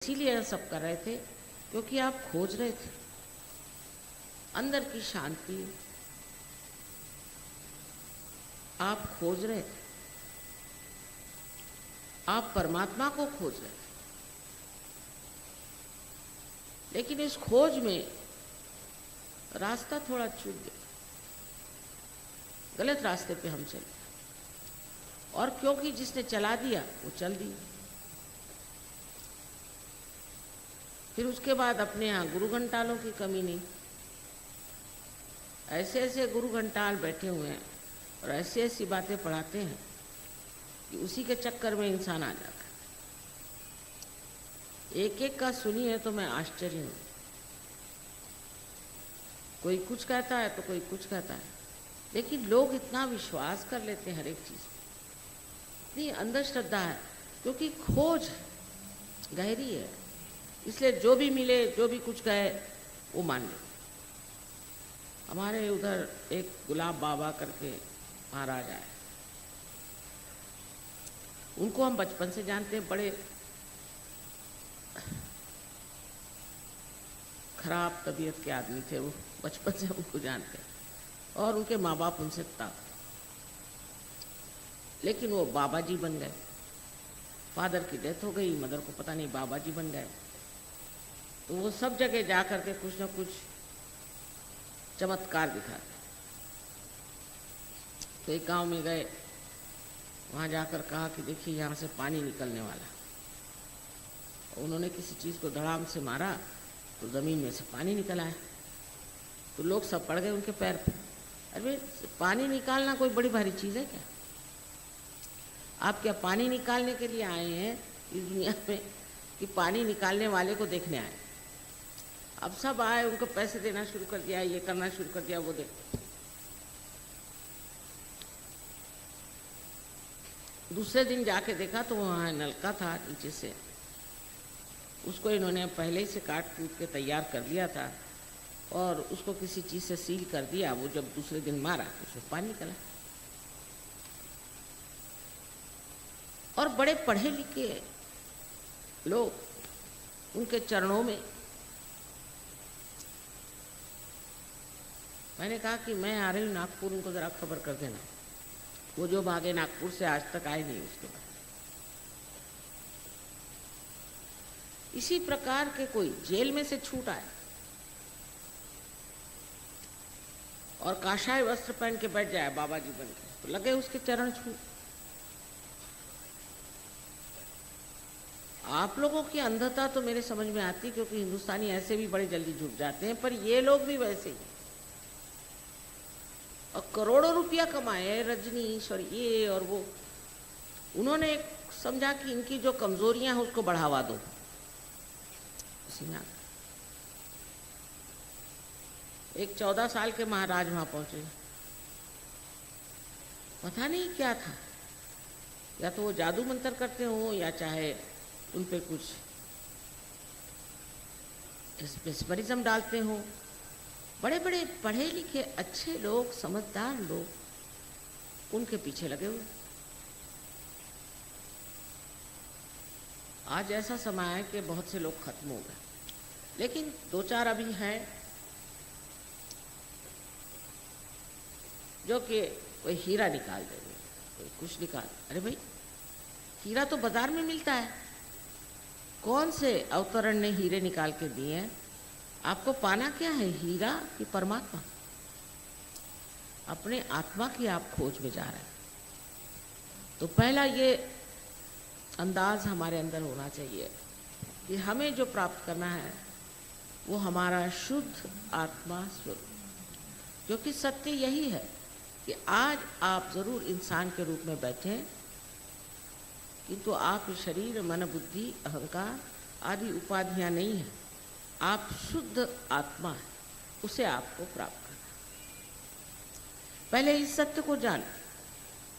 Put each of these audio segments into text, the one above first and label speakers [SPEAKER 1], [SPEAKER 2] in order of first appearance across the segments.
[SPEAKER 1] इसीलिए यह सब कर रहे थे क्योंकि आप खोज रहे थे अंदर की शांति, आप खोज रहे थे, आप परमात्मा को खोज रहे थे। लेकिन इस खोज में रास्ता थोड़ा चूक गया, गलत रास्ते पे हम चले, और क्योंकि जिसने चला दिया वो चल दिया। फिर उसके बाद अपने यहाँ गुरु घंटालों की कमी नहीं, ऐसे ऐसे गुरु घंटाल बैठे हुए हैं और ऐसी ऐसी बातें पढ़ाते हैं कि उसी के चक्कर में इंसान आ जाता है। एक एक का सुनिए तो मैं आश्चर्य हूँ। कोई कुछ कहता है तो कोई कुछ कहता है, लेकिन लोग इतना विश्वास कर लेते हैं हर एक चीज़ पे, इतनी अंधश्रद्धा है क्योंकि खोज गहरी है। इसलिए जो भी मिले, जो भी कुछ कहे वो मान ले। हमारे उधर एक गुलाब बाबा करके महाराज आए, उनको हम बचपन से जानते हैं। बड़े खराब तबीयत के आदमी थे वो, बचपन से उनको जानते हैं, और उनके माँ बाप उनसे था, लेकिन वो बाबा जी बन गए। फादर की डेथ हो गई, मदर को पता नहीं, बाबा जी बन गए। तो वो सब जगह जा कर के कुछ न कुछ चमत्कार दिखाते। तो एक गांव में गए, वहाँ जाकर कहा कि देखिए यहाँ से पानी निकलने वाला। उन्होंने किसी चीज़ को धड़ाम से मारा तो ज़मीन में से पानी निकल आया। तो लोग सब पड़ गए उनके पैर पर। अरे पानी निकालना कोई बड़ी भारी चीज़ है क्या? आप क्या पानी निकालने के लिए आए हैं इस दुनिया में कि पानी निकालने वाले को देखने आए? अब सब आए, उनको पैसे देना शुरू कर दिया, ये करना शुरू कर दिया, वो दे। दूसरे दिन जाके देखा तो वहाँ नलका था नीचे से, उसको इन्होंने पहले ही से काट कूट के तैयार कर लिया था और उसको किसी चीज़ से सील कर दिया। वो जब दूसरे दिन मारा तो उसमें पानी निकला। और बड़े पढ़े लिखे लोग उनके चरणों में। मैंने कहा कि मैं आ रही हूँ नागपुर, उनको ज़रा खबर कर देना। वो जो भागे नागपुर से आज तक आए नहीं उसके बाद। इसी प्रकार के कोई जेल में से छूट आए और काशाय वस्त्र पहन के बैठ जाए बाबा जी बन के, तो लगे उसके चरण छू। आप लोगों की अंधता तो मेरे समझ में आती, क्योंकि हिंदुस्तानी ऐसे भी बड़े जल्दी झुक जाते हैं, पर ये लोग भी वैसे ही। और करोड़ों रुपया कमाए रजनीश और ये और वो। उन्होंने समझा कि इनकी जो कमजोरियां हैं उसको बढ़ावा दो। एक 14 साल के महाराज वहां पहुंचे, पता नहीं क्या था, या तो वो जादू मंत्र करते हो या चाहे उन पे कुछ मेस्मरिज्म डालते हो। बड़े बड़े पढ़े लिखे अच्छे लोग, समझदार लोग उनके पीछे लगे हुए। आज ऐसा समय है कि बहुत से लोग खत्म हो गए, लेकिन 2-4 अभी हैं जो कि कोई हीरा निकाल देंगे, कोई कुछ निकाल। अरे भाई, हीरा तो बाजार में मिलता है। कौन से अवतरण ने हीरे निकाल के दिए हैं? आपको पाना क्या है, हीरा कि परमात्मा? अपने आत्मा की आप खोज में जा रहे हैं। तो पहला ये अंदाज हमारे अंदर होना चाहिए कि हमें जो प्राप्त करना है वो हमारा शुद्ध आत्मा स्वरूप, क्योंकि सत्य यही है कि आज आप जरूर इंसान के रूप में बैठे, किंतु आप शरीर, मन, बुद्धि, अहंकार आदि उपाधियां नहीं हैं। आप शुद्ध आत्मा है, उसे आपको प्राप्त करना। पहले इस सत्य को जान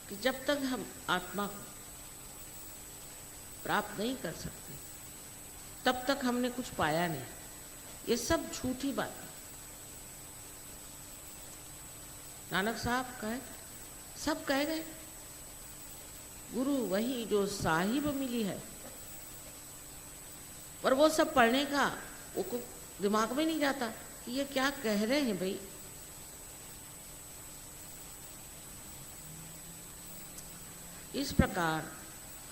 [SPEAKER 1] कि जब तक हम आत्मा को प्राप्त नहीं कर सकते तब तक हमने कुछ पाया नहीं। ये सब झूठी बात है। नानक साहब कहे, सब कह गए, गुरु वही जो साहिब मिली है। पर वो सब पढ़ने का वो को दिमाग में नहीं जाता कि ये क्या कह रहे हैं भाई। इस प्रकार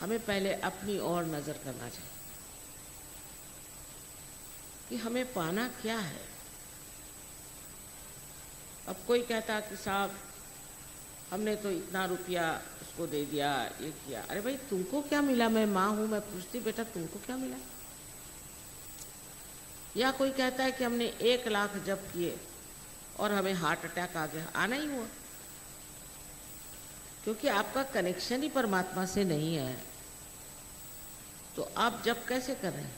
[SPEAKER 1] हमें पहले अपनी ओर नजर करना चाहिए कि हमें पाना क्या है। अब कोई कहता कि साहब हमने तो इतना रुपया उसको दे दिया, ये किया। अरे भाई तुमको क्या मिला? मैं माँ हूँ, मैं पूछती बेटा तुमको क्या मिला? या कोई कहता है कि हमने 1 लाख जब्त किए और हमें हार्ट अटैक आ गया। आना ही हुआ, क्योंकि आपका कनेक्शन ही परमात्मा से नहीं है। तो आप जब कैसे कर रहे हैं?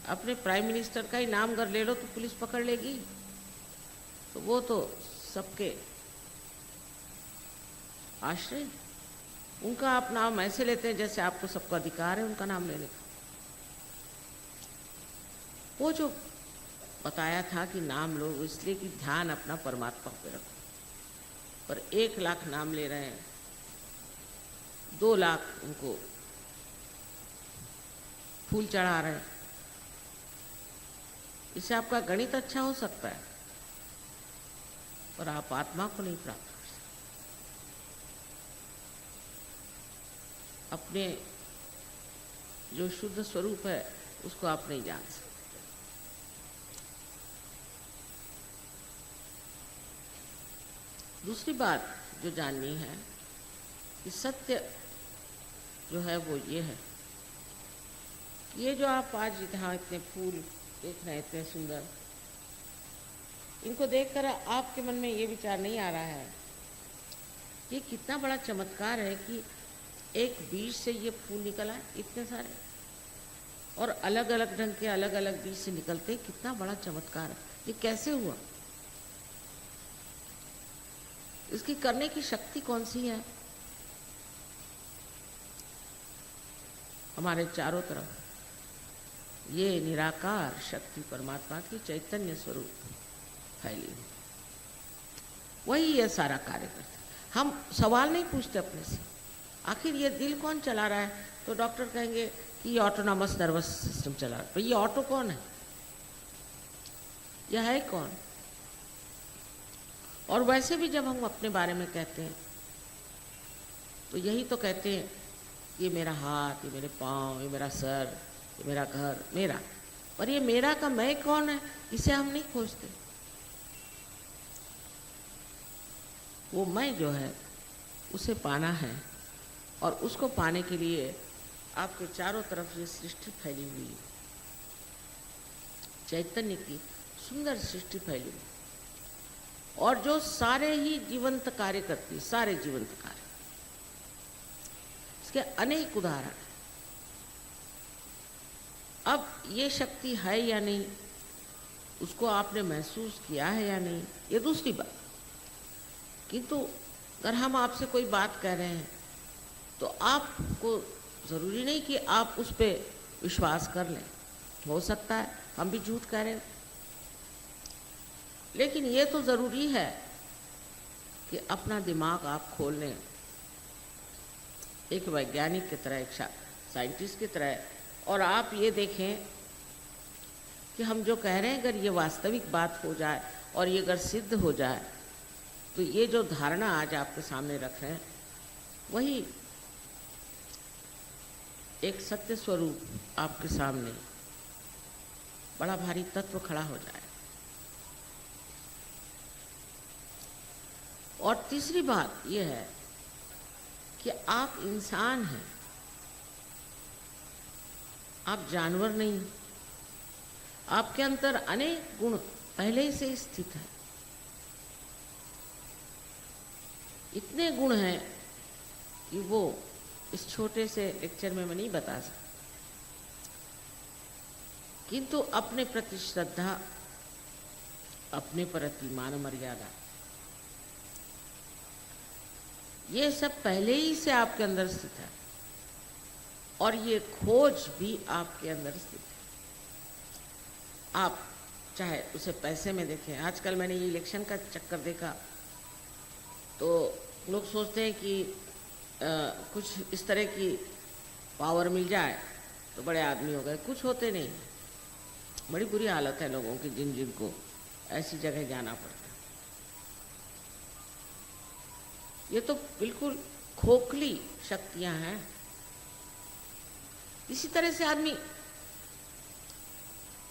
[SPEAKER 1] अपने प्राइम मिनिस्टर का ही नाम अगर ले लो तो पुलिस पकड़ लेगी। तो वो तो सबके आश्रय, उनका आप नाम ऐसे लेते हैं जैसे आपको सबका अधिकार है उनका नाम लेने का। वो जो बताया था कि नाम लो इसलिए कि ध्यान अपना परमात्मा पे रखो, पर 1 लाख नाम ले रहे हैं, 2 लाख उनको फूल चढ़ा रहे हैं। इससे आपका गणित अच्छा हो सकता है पर आप आत्मा को नहीं प्राप्त कर सकते। अपने जो शुद्ध स्वरूप है उसको आप नहीं जान सकते। दूसरी बात जो जाननी है कि सत्य जो है वो ये है, ये जो आप आज यहाँ इतने फूल देख रहे हैं इतने सुंदर, इनको देखकर आपके मन में ये विचार नहीं आ रहा है ये कितना बड़ा चमत्कार है कि एक बीज से ये फूल निकला है इतने सारे, और अलग अलग ढंग के अलग अलग बीज से निकलते, कितना बड़ा चमत्कार है। ये कैसे हुआ? इसकी करने की शक्ति कौन सी है? हमारे चारों तरफ ये निराकार शक्ति परमात्मा की चैतन्य स्वरूप फैली हुई, वही ये सारा कार्य करते। हम सवाल नहीं पूछते अपने से आखिर ये दिल कौन चला रहा है, तो डॉक्टर कहेंगे कि ये ऑटोनॉमस नर्वस सिस्टम चला रहा है। ये ऑटो कौन है? यह है कौन? और वैसे भी जब हम अपने बारे में कहते हैं तो यही तो कहते हैं, ये मेरा हाथ, ये मेरे पाँव, ये मेरा सर, ये मेरा घर, मेरा। पर ये मेरा का मैं कौन है, इसे हम नहीं खोजते। वो मैं जो है उसे पाना है, और उसको पाने के लिए आपके चारों तरफ ये सृष्टि फैली हुई है, चैतन्य की सुंदर सृष्टि फैली हुई, और जो सारे ही जीवंत कार्य करती है, सारे जीवंत कार्य। इसके अनेक उदाहरण हैं। अब ये शक्ति है या नहीं, उसको आपने महसूस किया है या नहीं, ये दूसरी बात। किंतु अगर हम आपसे कोई बात कह रहे हैं तो आपको ज़रूरी नहीं कि आप उस पर विश्वास कर लें। हो सकता है हम भी झूठ कह रहे हैं, लेकिन ये तो ज़रूरी है कि अपना दिमाग आप खोल लें, एक वैज्ञानिक की तरह, एक साइंटिस्ट की तरह, और आप ये देखें कि हम जो कह रहे हैं अगर ये वास्तविक बात हो जाए और ये अगर सिद्ध हो जाए तो ये जो धारणा आज आपके सामने रख रहे हैं वही एक सत्य स्वरूप आपके सामने बड़ा भारी तत्व खड़ा हो जाए। और तीसरी बात यह है कि आप इंसान हैं, आप जानवर नहीं। आपके अंदर अनेक गुण पहले ही से स्थित है, इतने गुण हैं कि वो इस छोटे से लेक्चर में मैं नहीं बता सकता। किंतु अपने प्रति श्रद्धा, अपने प्रति मान मर्यादा, ये सब पहले ही से आपके अंदर स्थित है, और ये खोज भी आपके अंदर स्थित है। आप चाहे उसे पैसे में देखें। आजकल मैंने ये इलेक्शन का चक्कर देखा तो लोग सोचते हैं कि कुछ इस तरह की पावर मिल जाए तो बड़े आदमी हो गए, कुछ होते नहीं। बड़ी बुरी हालत है लोगों की, जिन जिनको ऐसी जगह जाना पड़ता है। ये तो बिल्कुल खोखली शक्तियां हैं। इसी तरह से आदमी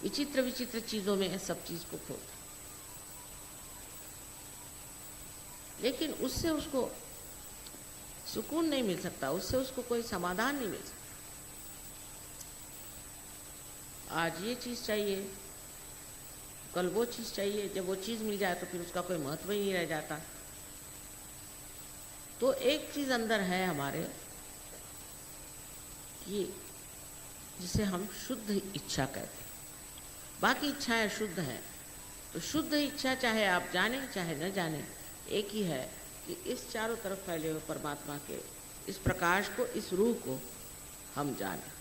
[SPEAKER 1] विचित्र विचित्र चीजों में सब चीज को खोता, लेकिन उससे उसको सुकून नहीं मिल सकता, उससे उसको कोई समाधान नहीं मिल सकता। आज ये चीज चाहिए, कल वो चीज चाहिए। जब वो चीज मिल जाए तो फिर उसका कोई महत्व ही नहीं रह जाता। तो एक चीज अंदर है हमारे कि जिसे हम शुद्ध इच्छा कहते हैं। बाकी इच्छाएं शुद्ध हैं, तो शुद्ध इच्छा चाहे आप जाने चाहे न जाने एक ही है कि इस चारों तरफ फैले हुए परमात्मा के इस प्रकाश को, इस रूह को हम जानें।